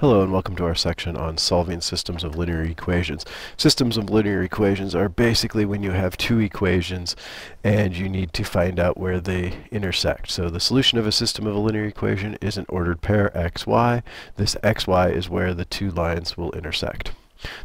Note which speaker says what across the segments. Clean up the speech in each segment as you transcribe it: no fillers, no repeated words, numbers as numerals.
Speaker 1: Hello and welcome to our section on solving systems of linear equations. Systems of linear equations are basically when you have two equations and you need to find out where they intersect. So the solution of a system of a linear equation is an ordered pair xy. This xy is where the two lines will intersect.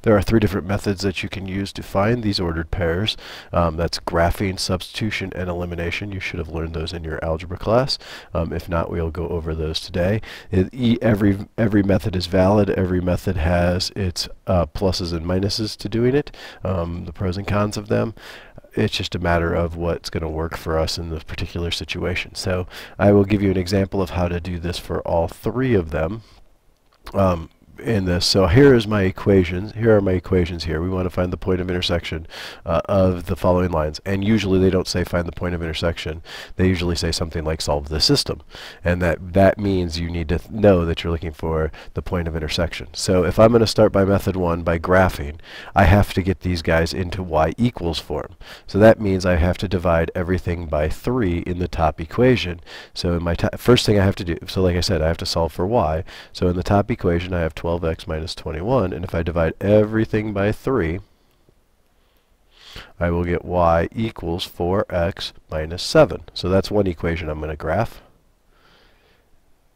Speaker 1: There are three different methods that you can use to find these ordered pairs. That's graphing, substitution, and elimination. You should have learned those in your algebra class. If not, we'll go over those today. Every method is valid. Every method has its pluses and minuses to doing it, the pros and cons of them. It's just a matter of what's going to work for us in this particular situation. So I will give you an example of how to do this for all three of them. In this. So here is my equations. Here are my equations here. We want to find the point of intersection of the following lines. And usually they don't say find the point of intersection. They usually say something like solve the system. And that means you need to know that you're looking for the point of intersection. So if I'm going to start by method one by graphing, I have to get these guys into y equals form. So that means I have to divide everything by 3 in the top equation. So in my first thing I have to do, so like I said, I have to solve for y. So in the top equation I have 12x minus 21, and if I divide everything by 3, I will get y equals 4x minus 7. So that's one equation I'm going to graph.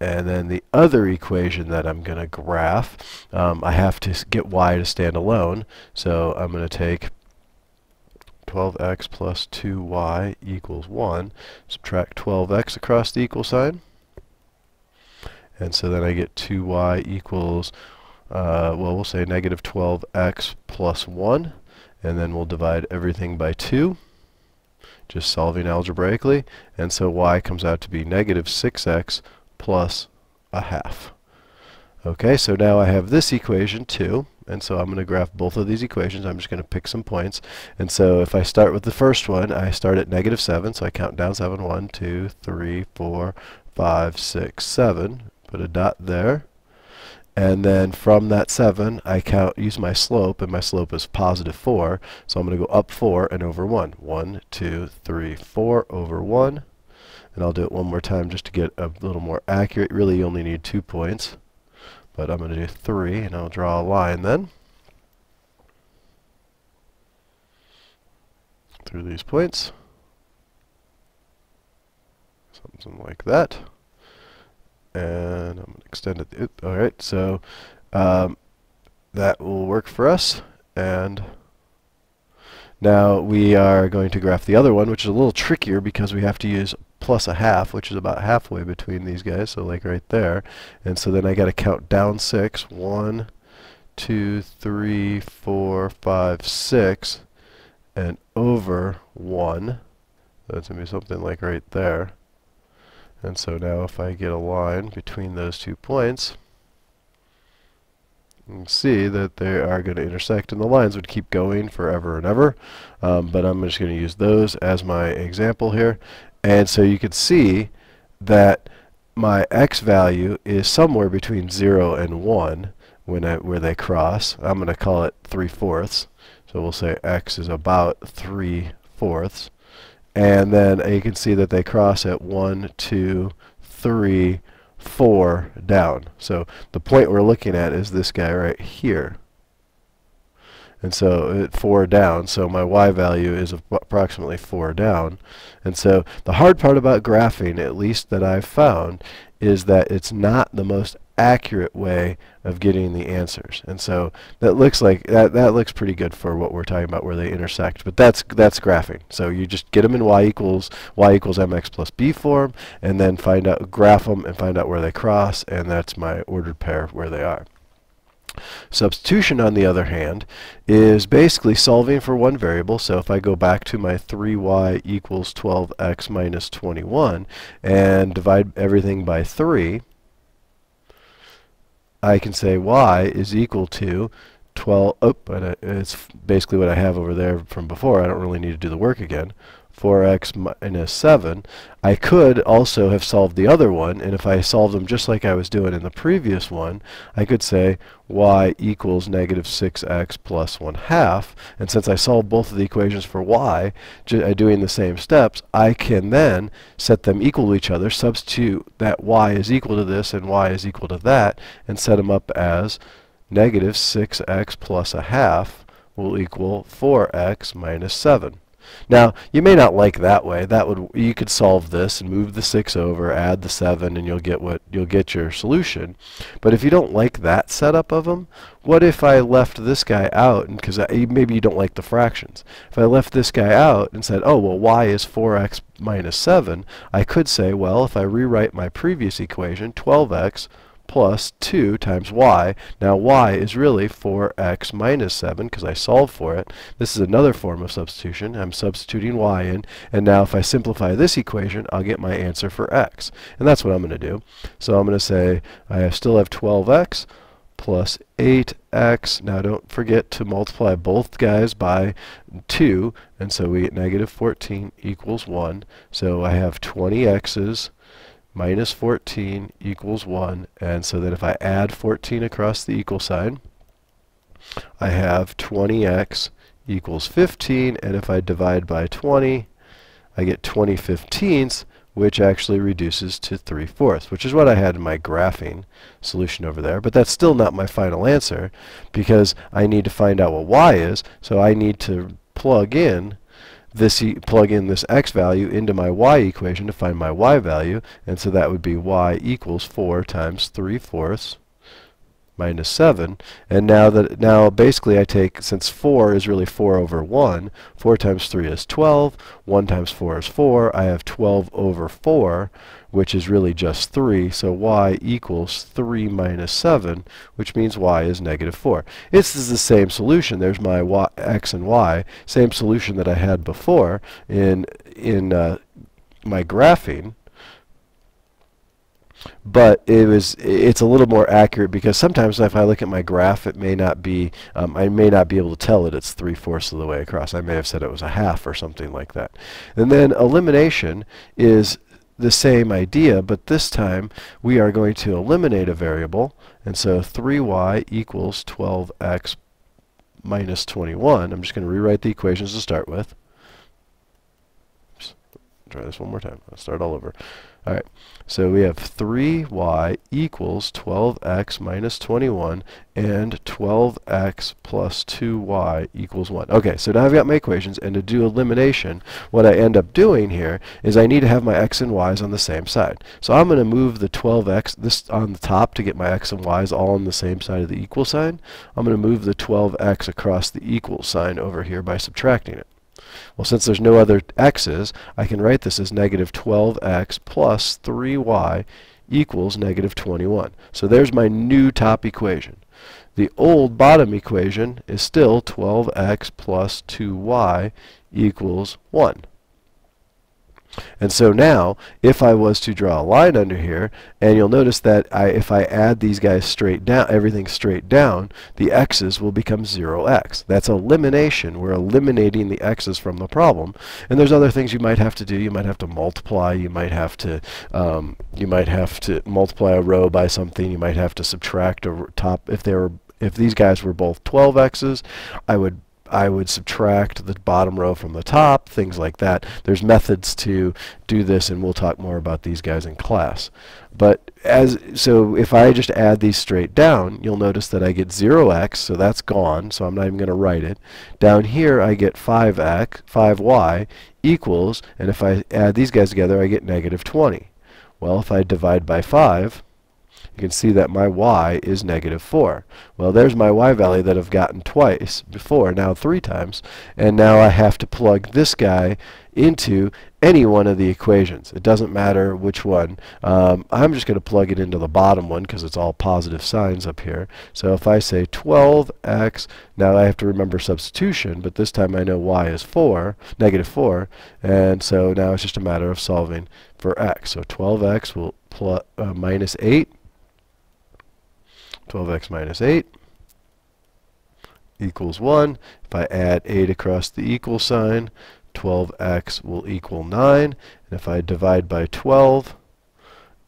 Speaker 1: And then the other equation that I'm going to graph, I have to get y to stand alone. So I'm going to take 12x plus 2y equals 1, subtract 12x across the equal sign. And so then I get 2y equals, well, we'll say negative 12x plus 1. And then we'll divide everything by 2, just solving algebraically. And so y comes out to be negative 6x plus a half. Okay, so now I have this equation too. And so I'm going to graph both of these equations. I'm just going to pick some points. And so if I start with the first one, I start at negative 7. So I count down 7. 1, 2, 3, 4, 5, 6, 7. Put a dot there. And then from that 7, I use my slope, and my slope is positive 4. So I'm going to go up 4 and over 1. 1, 2, 3, 4 over 1. And I'll do it one more time just to get a little more accurate. Really, you only need 2 points. But I'm going to do 3, and I'll draw a line then through these points. Something like that. And I'm going to extend it. Alright, so that will work for us. And now we are going to graph the other one, which is a little trickier because we have to use plus a half, which is about halfway between these guys, so like right there. And so then I got to count down 6. 1, 2, 3, 4, 5, 6, and over 1. So that's going to be something like right there. And so now if I get a line between those 2 points, you can see that they are going to intersect, and the lines would keep going forever and ever. But I'm just going to use those as my example here. And so you can see that my x value is somewhere between 0 and 1 where they cross. I'm going to call it 3/4. So we'll say x is about 3/4. And then you can see that they cross at 1, 2, 3, 4 down. So the point we're looking at is this guy right here. And so 4 down, so my y value is approximately 4 down. And so the hard part about graphing, at least that I've found, is that it's not the most accurate way of getting the answers. And so that looks like that looks pretty good for what we're talking about where they intersect. But that's graphing. So you just get them in y equals mx plus b form, and then graph them and find out where they cross, and that's my ordered pair where they are. Substitution, on the other hand, is basically solving for one variable. So if I go back to my 3y equals 12x minus 21 and divide everything by 3, I can say y is equal to 12, but it's basically what I have over there from before. I don't really need to do the work again. 4x minus 7, I could also have solved the other one, and if I solved them just like I was doing in the previous one, I could say y equals negative 6x plus 1/2, and since I solved both of the equations for y, doing the same steps, I can then set them equal to each other, substitute that y is equal to this and y is equal to that, and set them up as negative 6x plus 1/2 will equal 4x minus 7. Now, you may not like that way. You could solve this and move the 6 over, add the 7, and you'll get your solution. But if you don't like that setup of them, what if I left this guy out? And because maybe you don't like the fractions. If I left this guy out and said, oh well, y is 4x minus 7, I could say, well, if I rewrite my previous equation, 12x plus 2 times y. Now y is really 4x minus 7 because I solved for it. This is another form of substitution. I'm substituting y in, and now if I simplify this equation, I'll get my answer for x. And that's what I'm going to do. So I'm going to say I still have 12x plus 8x. Now don't forget to multiply both guys by 2, and so we get negative 14 equals 1. So I have 20x's minus 14 equals 1, and so that if I add 14 across the equal sign, I have 20x equals 15, and if I divide by 20, I get 20/15ths, which actually reduces to 3/4, which is what I had in my graphing solution over there. But that's still not my final answer, because I need to find out what y is, so I need to plug in this x value into my y equation to find my y value, and so that would be y equals 4 times 3/4 minus 7. And now basically I take, since 4 is really 4 over 1, 4 times 3 is 12, 1 times 4 is 4, I have 12 over 4, which is really just 3, so y equals 3 minus 7, which means y is negative 4. This is the same solution. There's my x and y, same solution that I had before in my graphing. But it's a little more accurate, because sometimes if I look at my graph, it may not be I may not be able to tell it's 3/4 of the way across. I may have said it was a half or something like that. And then elimination is the same idea, but this time we are going to eliminate a variable, and so 3y equals 12x minus 21. I'm just going to rewrite the equations to start with. Oops. Try this one more time. I'll start all over. Alright, so we have 3y equals 12x minus 21 and 12x plus 2y equals 1. Okay, so now I've got my equations, and to do elimination, what I end up doing here is I need to have my x and y's on the same side. So I'm going to move the 12x this on the top to get my x and y's all on the same side of the equal sign. I'm going to move the 12x across the equal sign over here by subtracting it. Well, since there's no other x's, I can write this as negative 12x plus 3y equals negative 21. So there's my new top equation. The old bottom equation is still 12x plus 2y equals 1. And so now, if I was to draw a line under here, and you'll notice that if I add these guys straight down, everything straight down, the x's will become 0x. That's elimination. We're eliminating the x's from the problem. And there's other things you might have to do. You might have to multiply. You might have to multiply a row by something. You might have to subtract a top. If these guys were both 12x's, I would subtract the bottom row from the top, things like that. There's methods to do this, and we'll talk more about these guys in class. But so if I just add these straight down, you'll notice that I get 0x, so that's gone, so I'm not even going to write it. Down here I get 5y equals, and if I add these guys together, I get negative 20. Well, if I divide by 5, you can see that my y is negative 4. Well, there's my y value that I've gotten twice before, now 3 times, and now I have to plug this guy into any one of the equations. It doesn't matter which one. I'm just going to plug it into the bottom one because it's all positive signs up here. So if I say 12x, now I have to remember substitution, but this time I know y is negative 4, and so now it's just a matter of solving for x. So 12x will minus 8. 12x minus 8 equals 1. If I add 8 across the equal sign, 12x will equal 9. And if I divide by 12,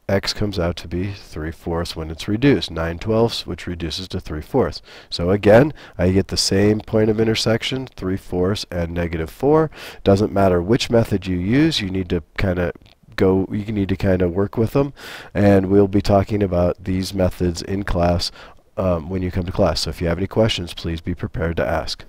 Speaker 1: x comes out to be 3/4 when it's reduced. 9/12, which reduces to 3/4. So again, I get the same point of intersection, 3/4 and -4. Doesn't matter which method you use, you need to kind of work with them. And we'll be talking about these methods in class when you come to class. So if you have any questions, please be prepared to ask.